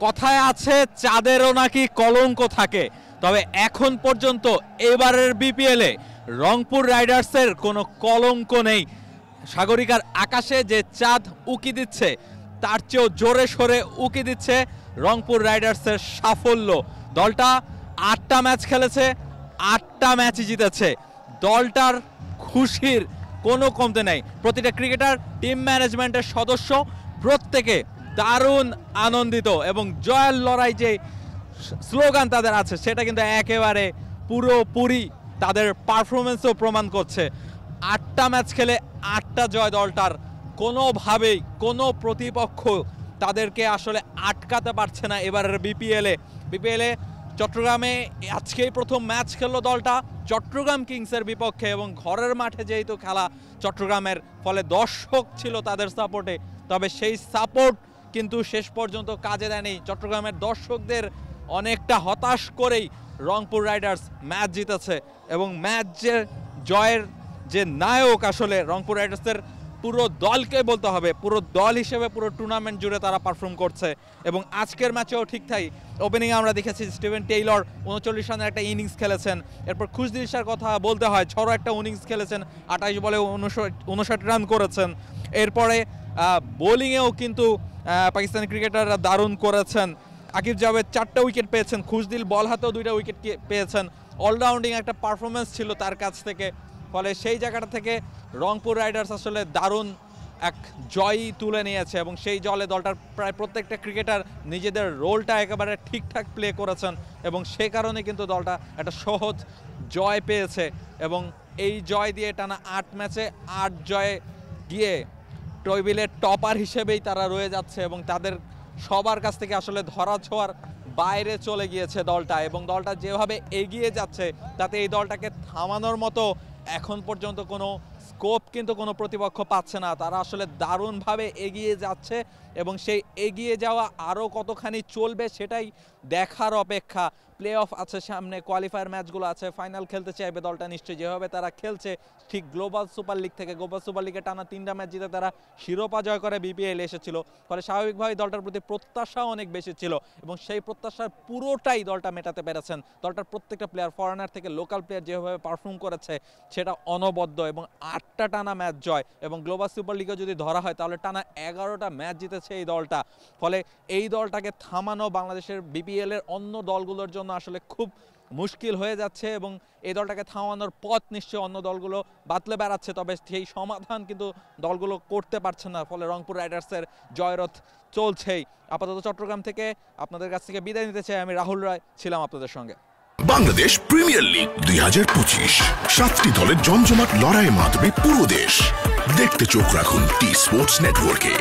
কথায় আছে চাঁদেরও নাকি কলঙ্ক থাকে, তবে এখন পর্যন্ত এবারের বিপিএলে রংপুর রাইডার্সের কোনো কলঙ্ক নেই। সাগরিকার আকাশে যে চাঁদ উকি দিচ্ছে তার চেয়েও জোরে সোরে উকি দিচ্ছে রংপুর রাইডার্সের সাফল্য। দলটা 8টা ম্যাচ খেলেছে, 8টা ম্যাচই জিতেছে। দলটার খুশির কোনো কমতে নেই। প্রতিটা ক্রিকেটার, টিম ম্যানেজমেন্টের সদস্য প্রত্যেকে দারুণ আনন্দিত এবং জয়ের লড়াই যে স্লোগান তাদের আছে সেটা কিন্তু একেবারে পুরোপুরি তাদের পারফরমেন্সও প্রমাণ করছে। 8টা ম্যাচ খেলে 8টা জয় দলটার। কোনোভাবেই কোনো প্রতিপক্ষ তাদেরকে আসলে আটকাতে পারছে না এবারের বিপিএলে। চট্টগ্রামে আজকেই প্রথম ম্যাচ খেললো দলটা চট্টগ্রাম কিংসের বিপক্ষে এবং ঘরের মাঠে যেহেতু খেলা চট্টগ্রামের, ফলে দর্শক ছিল তাদের সাপোর্টে, তবে সেই সাপোর্ট কিন্তু শেষ পর্যন্ত কাজে দেয়নি। চট্টগ্রামের দর্শকদের অনেকটা হতাশ করেই রংপুর রাইডার্স ম্যাচ জিতেছে এবং ম্যাচের জয়ের যে নায়ক আসলে রংপুর রাইডার্সের পুরো দলকে বলতে হবে, পুরো দল হিসেবে পুরো টুর্নামেন্ট জুড়ে তারা পারফর্ম করছে এবং আজকের ম্যাচেও ঠিক তাই। ওপেনিংয়ে আমরা দেখেছি স্টিভেন টেইলর 39 রানের একটা ইনিংস খেলেছেন। এরপর খুশদিল শাহর কথা বলতে হয়, ঝড়ো একটা ইনিংস খেলেছেন, 28 বলে 59 রান করেছেন। এরপরে বোলিংয়েও কিন্তু পাকিস্তানি ক্রিকেটাররা দারুণ করেছেন। আকিব জাভেদ 4টা উইকেট পেয়েছেন, খুশদিল বল হাতেও 2টা উইকেট পেয়েছেন। অলরাউন্ডিং একটা পারফরমেন্স ছিল তার কাছ থেকে, ফলে সেই জায়গাটা থেকে রংপুর রাইডার্স আসলে দারুণ এক জয়ই তুলে নিয়েছে এবং সেই জলে দলটার প্রায় প্রত্যেকটা ক্রিকেটার নিজেদের রোলটা একেবারে ঠিকঠাক প্লে করেছেন এবং সে কারণে কিন্তু দলটা একটা সহজ জয় পেয়েছে এবং এই জয় দিয়ে টানা 8 ম্যাচে 8 জয়ে গিয়ে টেবিলের টপার হিসেবেই তারা রয়ে যাচ্ছে এবং তাদের সবার কাছ থেকে আসলে ধরা ছোঁয়ার বাইরে চলে গিয়েছে দলটা এবং দলটা যেভাবে এগিয়ে যাচ্ছে তাতে এই দলটাকে থামানোর মতো এখন পর্যন্ত কোনো স্কোপ কিন্তু কোনো প্রতিপক্ষ পাচ্ছে না। তারা আসলে দারুণভাবে এগিয়ে যাচ্ছে এবং সেই এগিয়ে যাওয়া আরও কতখানি চলবে সেটাই দেখার অপেক্ষা। প্লে অফ আছে সামনে, কোয়ালিফায়ার ম্যাচগুলো আছে, ফাইনাল খেলতে চাইবে দলটা নিশ্চয়ই। যেভাবে তারা খেলছে ঠিক গ্লোবাল সুপার লিগ থেকে, গ্লোবাল সুপার লিগে টানা 3টা ম্যাচ জিতে তারা শিরোপা জয় করে বিপিএল এসেছিল, ফলে স্বাভাবিকভাবেই দলটার প্রতি প্রত্যাশা অনেক বেশি ছিল এবং সেই প্রত্যাশার পুরোটাই দলটা মেটাতে পেরেছেন। দলটার প্রত্যেকটা প্লেয়ার, ফরেনার থেকে লোকাল প্লেয়ার যেভাবে পারফর্ম করেছে সেটা অনবদ্য এবং 8টা টানা ম্যাচ জয় এবং গ্লোবাল সুপার লিগে যদি ধরা হয় তাহলে টানা 11টা ম্যাচ জিতেছে এই দলটা। ফলে এই দলটাকে থামানো বাংলাদেশের বিপিএলের অন্য দলগুলোর জন্য আসলে খুব মুশকিল হয়ে যাচ্ছে এবং এই দলটাকে থামানোর পথ নিশ্চয়ই অন্য দলগুলো বাতলে বেড়াচ্ছে, তবে সেই সমাধান কিন্তু দলগুলো করতে পারছে না। ফলে রংপুর রাইডার্সের জয়রথ চলছেই। আপাতত চট্টগ্রাম থেকে আপনাদের কাছ থেকে বিদায় নিতে চাই। আমি রাহুল রায় ছিলাম আপনাদের সঙ্গে। বাংলাদেশ প্রিমিয়ার লিগ 2025, 7টি দলের জমজমাট লড়াইয়ে মাতবে পুরো দেশ। দেখতে চোখ রাখুন টি স্পোর্টস নেটওয়ার্কে।